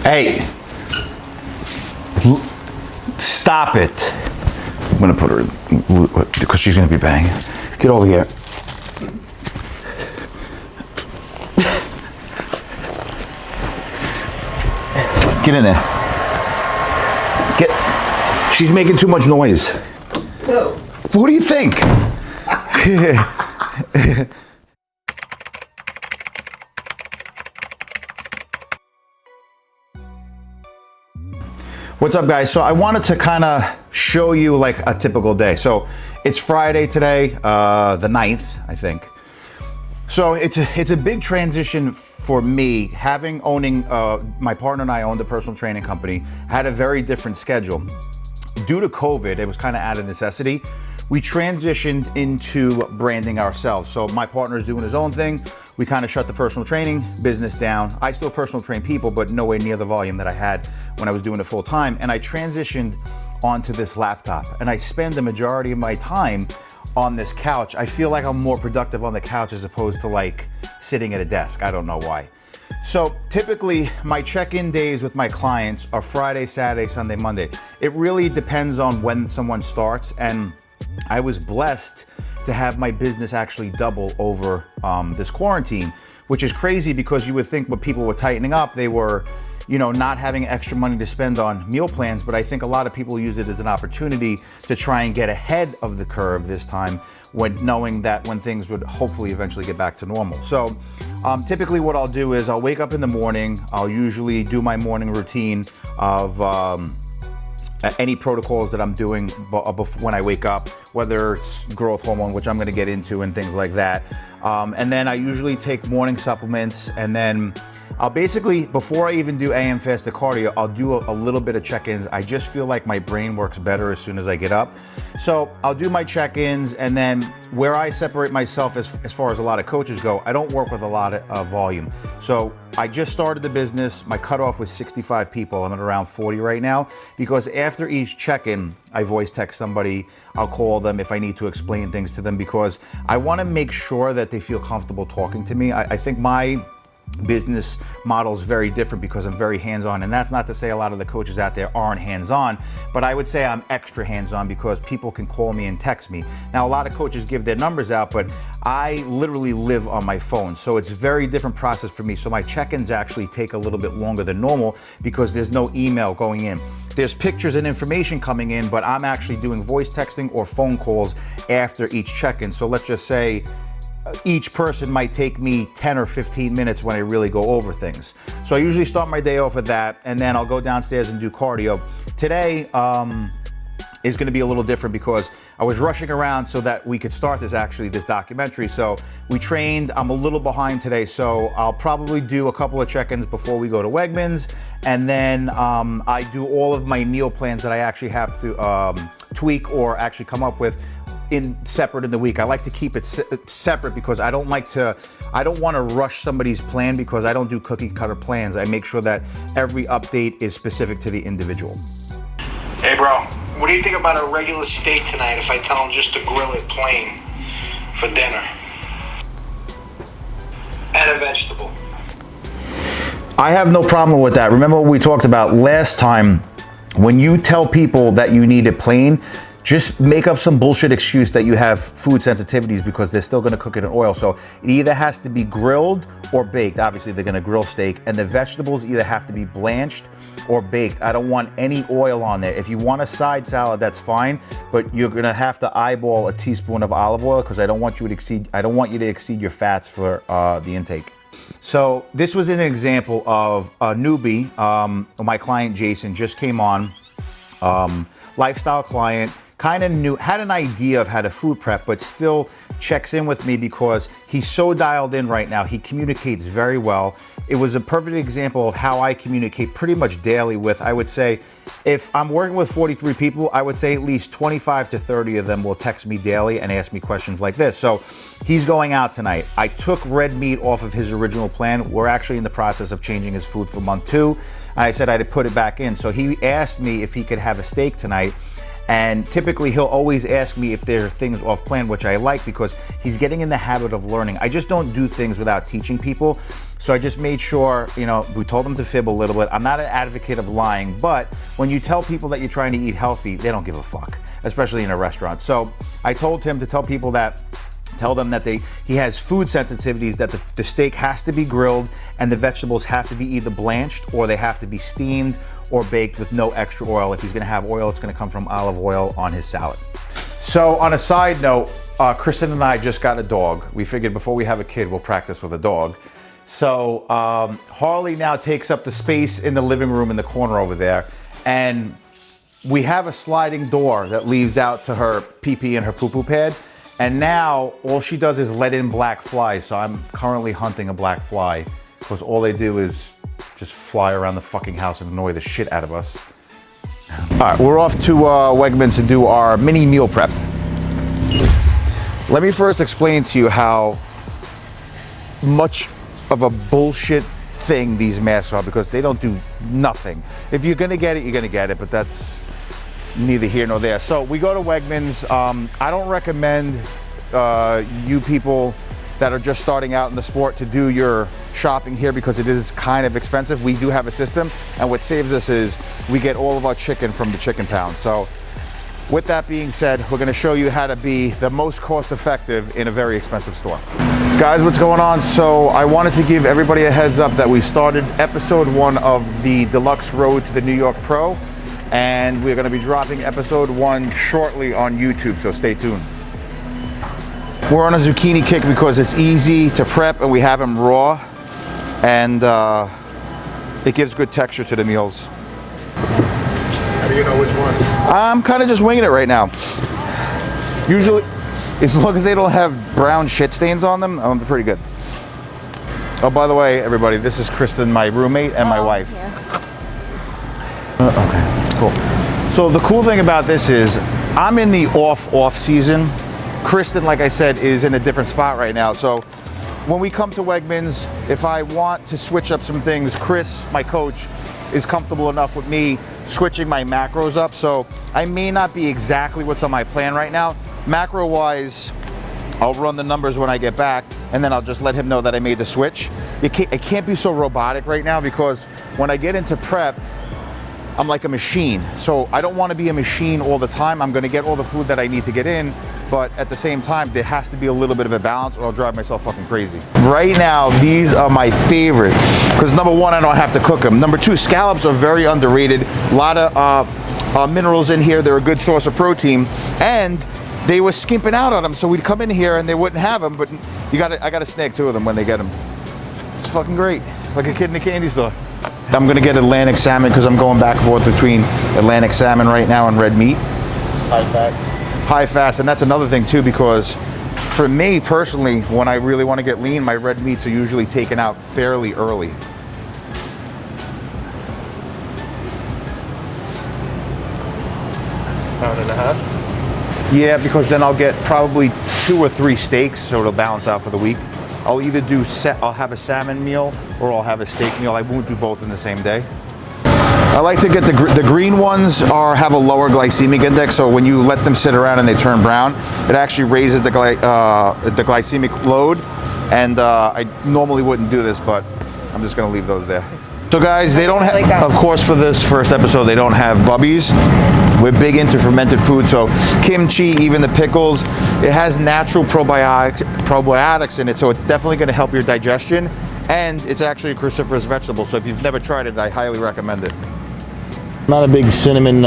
Hey, stop it. I'm gonna put her, because she's gonna be banging. Get over here. Get in there. She's making too much noise. Who? What do you think? What's up, guys? So I wanted to kind of show you like a typical day. So it's Friday today, the 9th, I think. So it's a big transition for me. Owning my partner and I owned a personal training company, had a very different schedule. Due to COVID, it was kind of out of necessity. We transitioned into branding ourselves. So my partner is doing his own thing. We kind of shut the personal training business down. I still personal train people, but nowhere near the volume that I had when I was doing it full time. And I transitioned onto this laptop, and I spend the majority of my time on this couch. I feel like I'm more productive on the couch as opposed to like sitting at a desk. I don't know why. So typically my check-in days with my clients are Friday, Saturday, Sunday, Monday. It really depends on when someone starts, and I was blessed to have my business actually double over this quarantine, which is crazy because you would think when people were tightening up, they were, not having extra money to spend on meal plans. But I think a lot of people use it as an opportunity to try and get ahead of the curve this time, when knowing that when things would hopefully eventually get back to normal. So typically what I'll do is I'll wake up in the morning. I'll usually do my morning routine of any protocols that I'm doing when I wake up, whether it's growth hormone, which I'm gonna get into, and things like that. And then I usually take morning supplements, and then I'll basically, before I even do AM fasted cardio, I'll do a little bit of check-ins. I just feel like my brain works better as soon as I get up. So I'll do my check-ins, and then where I separate myself as far as a lot of coaches go, I don't work with a lot of volume. So I just started the business. My cutoff was 65 people. I'm at around 40 right now, because after each check-in, I voice text somebody. I'll call them if I need to explain things to them, because I want to make sure that they feel comfortable talking to me. I think my business model is very different because I'm very hands-on, and that's not to say a lot of the coaches out there aren't hands-on, but I would say I'm extra hands-on because people can call me and text me. Now, a lot of coaches give their numbers out, but I literally live on my phone, so it's a very different process for me. So my check-ins actually take a little bit longer than normal because there's no email going in. There's pictures and information coming in, but I'm actually doing voice texting or phone calls after each check-in. So let's just say each person might take me 10 or 15 minutes when I really go over things. So I usually start my day off with that, and then I'll go downstairs and do cardio. Today is gonna be a little different because I was rushing around so that we could start this documentary. So we trained, I'm a little behind today, so I'll probably do a couple of check-ins before we go to Wegmans, and then I do all of my meal plans that I actually have to tweak or actually come up with separate in the week. I like to keep it separate because I don't want to rush somebody's plan, because I don't do cookie cutter plans. I make sure that every update is specific to the individual. Hey bro, what do you think about a regular steak tonight if I tell him just to grill it plain for dinner? And a vegetable. I have no problem with that. Remember what we talked about last time? When you tell people that you need it plain, just make up some bullshit excuse that you have food sensitivities, because they're still gonna cook it in oil. So it either has to be grilled or baked. Obviously they're gonna grill steak, and the vegetables either have to be blanched or baked. I don't want any oil on there. If you want a side salad, that's fine, but you're gonna have to eyeball a teaspoon of olive oil, because I don't want you to exceed your fats for the intake. So this was an example of a newbie. My client Jason just came on, lifestyle client. Kind of knew, had an idea of how to food prep, but still checks in with me because he's so dialed in right now. He communicates very well. It was a perfect example of how I communicate pretty much daily with, I would say, if I'm working with 43 people, I would say at least 25 to 30 of them will text me daily and ask me questions like this. So he's going out tonight. I took red meat off of his original plan. We're actually in the process of changing his food for month 2. I said I'd put it back in. So he asked me if he could have a steak tonight. And typically he'll always ask me if there are things off plan, which I like because he's getting in the habit of learning. I just don't do things without teaching people. So I just made sure, you know, we told them to fib a little bit. I'm not an advocate of lying, but when you tell people that you're trying to eat healthy, they don't give a fuck, especially in a restaurant. So I told him to tell them that he has food sensitivities, that the steak has to be grilled and the vegetables have to be either blanched or they have to be steamed or baked with no extra oil. If he's gonna have oil, it's gonna come from olive oil on his salad. So on a side note, Kristen and I just got a dog. We figured before we have a kid, we'll practice with a dog. So Harley now takes up the space in the living room in the corner over there. And we have a sliding door that leads out to her pee-pee and her poo-poo pad. And now all she does is let in black flies. So I'm currently hunting a black fly because all they do is just fly around the fucking house and annoy the shit out of us. All right, we're off to Wegmans to do our mini meal prep. Let me first explain to you how much of a bullshit thing these masks are, because they don't do nothing. If you're gonna get it, you're gonna get it, but that's neither here nor there. So we go to Wegmans. I don't recommend you people that are just starting out in the sport to do your shopping here because it is kind of expensive. We do have a system, and what saves us is we get all of our chicken from the chicken pound. So with that being said, we're gonna show you how to be the most cost effective in a very expensive store. Guys, what's going on? So I wanted to give everybody a heads up that we started episode 1 of the Deluxe Road to the New York Pro, and we're gonna be dropping episode 1 shortly on YouTube, so stay tuned. We're on a zucchini kick because it's easy to prep and we have them raw, and it gives good texture to the meals. How do you know which one? I'm kind of just winging it right now. Usually, as long as they don't have brown shit stains on them, I'm pretty good. Oh, by the way, everybody, this is Kristen, my roommate, and my wife. Yeah. Okay, cool. So the cool thing about this is I'm in the off season. Kristen, like I said, is in a different spot right now. So when we come to Wegmans, if I want to switch up some things, Chris, my coach, is comfortable enough with me switching my macros up. So I may not be exactly what's on my plan right now. Macro wise, I'll run the numbers when I get back, and then I'll just let him know that I made the switch. It can't be so robotic right now, because when I get into prep, I'm like a machine. So I don't want to be a machine all the time. I'm going to get all the food that I need to get in, but at the same time, there has to be a little bit of a balance or I'll drive myself fucking crazy. Right now, these are my favorite, because number one, I don't have to cook them. Number two, scallops are very underrated. A lot of minerals in here. They're a good source of protein, and they were skimping out on them. So we'd come in here and they wouldn't have them, but I got to snag 2 of them when they get them. It's fucking great, like a kid in a candy store. I'm gonna get Atlantic salmon because I'm going back and forth between Atlantic salmon right now and red meat. High fats. High fats, and that's another thing too, because for me personally, when I really want to get lean, my red meats are usually taken out fairly early. Pound and a half. Yeah, because then I'll get probably 2 or 3 steaks, so it'll balance out for the week. I'll either I'll have a salmon meal or I'll have a steak meal. I won't do both in the same day. I like to get the green ones have a lower glycemic index, so when you let them sit around and they turn brown, it actually raises the glycemic load. And I normally wouldn't do this, but I'm just gonna leave those there. So guys, they don't have, of course, for this first episode, they don't have bubbies. We're big into fermented food, so kimchi, even the pickles, it has natural probiotics in it, so it's definitely gonna help your digestion, and it's actually a cruciferous vegetable, so if you've never tried it, I highly recommend it. Not a big cinnamon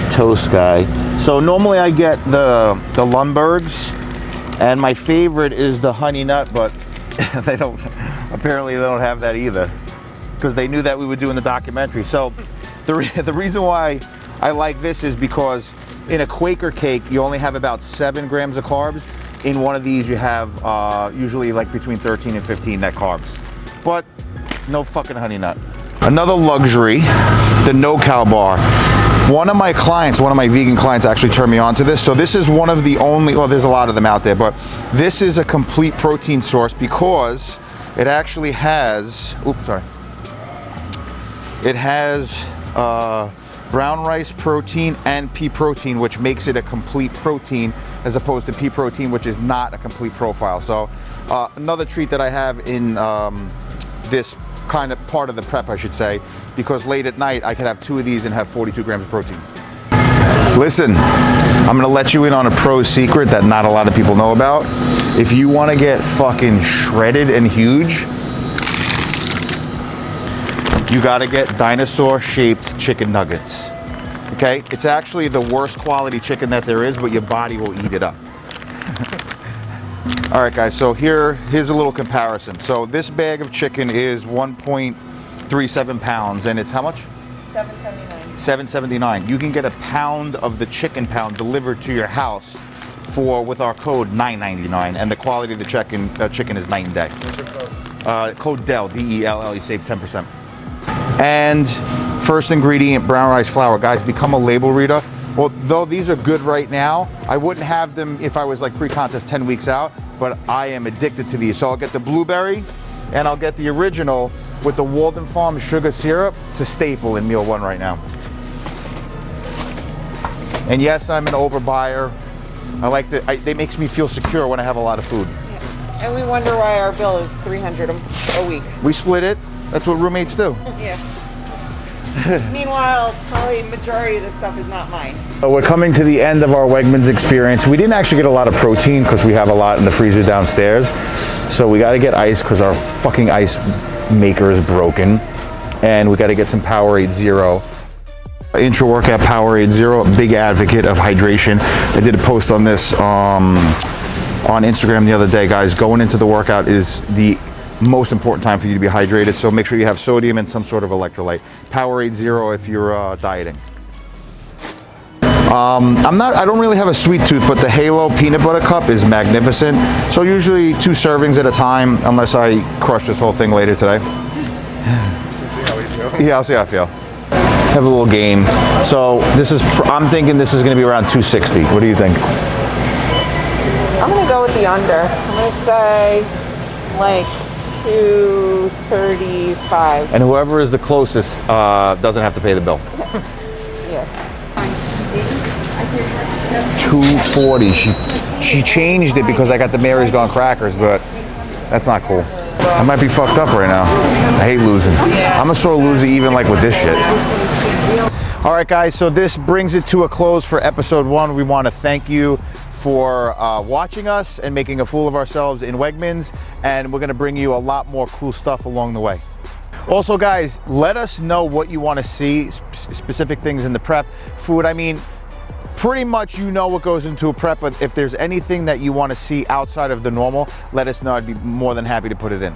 toast guy. So normally I get the Lundbergs, and my favorite is the honey nut, but apparently they don't have that either, because they knew that we would do in the documentary. So the reason why I like this is because in a Quaker cake, you only have about 7 grams of carbs. In one of these, you have usually like between 13 and 15 net carbs, but no fucking honey nut. Another luxury, the no-cow bar. One of my vegan clients actually turned me on to this. So this is one of the only, well, there's a lot of them out there, but this is a complete protein source because it actually has, it has brown rice protein and pea protein, which makes it a complete protein as opposed to pea protein, which is not a complete profile. So another treat that I have in this kind of part of the prep, I should say, because late at night I could have 2 of these and have 42 grams of protein. Listen, I'm gonna let you in on a pro secret that not a lot of people know about. If you wanna get fucking shredded and huge, you gotta get dinosaur-shaped chicken nuggets, okay? It's actually the worst quality chicken that there is, but your body will eat it up. All right, guys, so here's a little comparison. So this bag of chicken is 1.37 pounds, and it's how much? $7.79. $7.79. You can get a pound of the chicken pound delivered to your house with our code $9.99, and the quality of the chicken is night and day. Code DELL, D-E-L-L, you save 10%. And first ingredient, brown rice flour. Guys, become a label reader. Well, though these are good right now, I wouldn't have them if I was like pre-contest 10 weeks out, but I am addicted to these. So I'll get the blueberry and I'll get the original with the Walden Farm sugar syrup. It's a staple in meal 1 right now. And yes, I'm an overbuyer. They makes me feel secure when I have a lot of food. Yeah. And we wonder why our bill is $300 a week. We split it. That's what roommates do. Yeah. Meanwhile, probably majority of this stuff is not mine. So we're coming to the end of our Wegmans experience. We didn't actually get a lot of protein because we have a lot in the freezer downstairs. So we got to get ice because our fucking ice maker is broken. And we got to get some Powerade Zero. Intra workout Powerade Zero, a big advocate of hydration. I did a post on this on Instagram the other day, guys. Going into the workout is the most important time for you to be hydrated, so make sure you have sodium and some sort of electrolyte. Powerade Zero if you're dieting. I don't really have a sweet tooth, but the Halo peanut butter cup is magnificent. So usually 2 servings at a time, unless I crush this whole thing later today. We'll see how we feel. Yeah, I'll see how I feel. Have a little game. So I'm thinking this is going to be around 260. What do you think? I'm going to go with the under. I'm going to say like 235. And whoever is the closest doesn't have to pay the bill. Yeah. 240. She changed it because I got the Mary's Gone crackers, but that's not cool. I might be fucked up right now. I hate losing. I'm a sore loser even like with this shit. All right, guys, so this brings it to a close for episode 1. We want to thank you for watching us and making a fool of ourselves in Wegmans, and we're going to bring you a lot more cool stuff along the way. Also, guys, let us know what you want to see, specific things in the prep. Food, I mean, pretty much you know what goes into a prep, but if there's anything that you want to see outside of the normal, let us know. I'd be more than happy to put it in.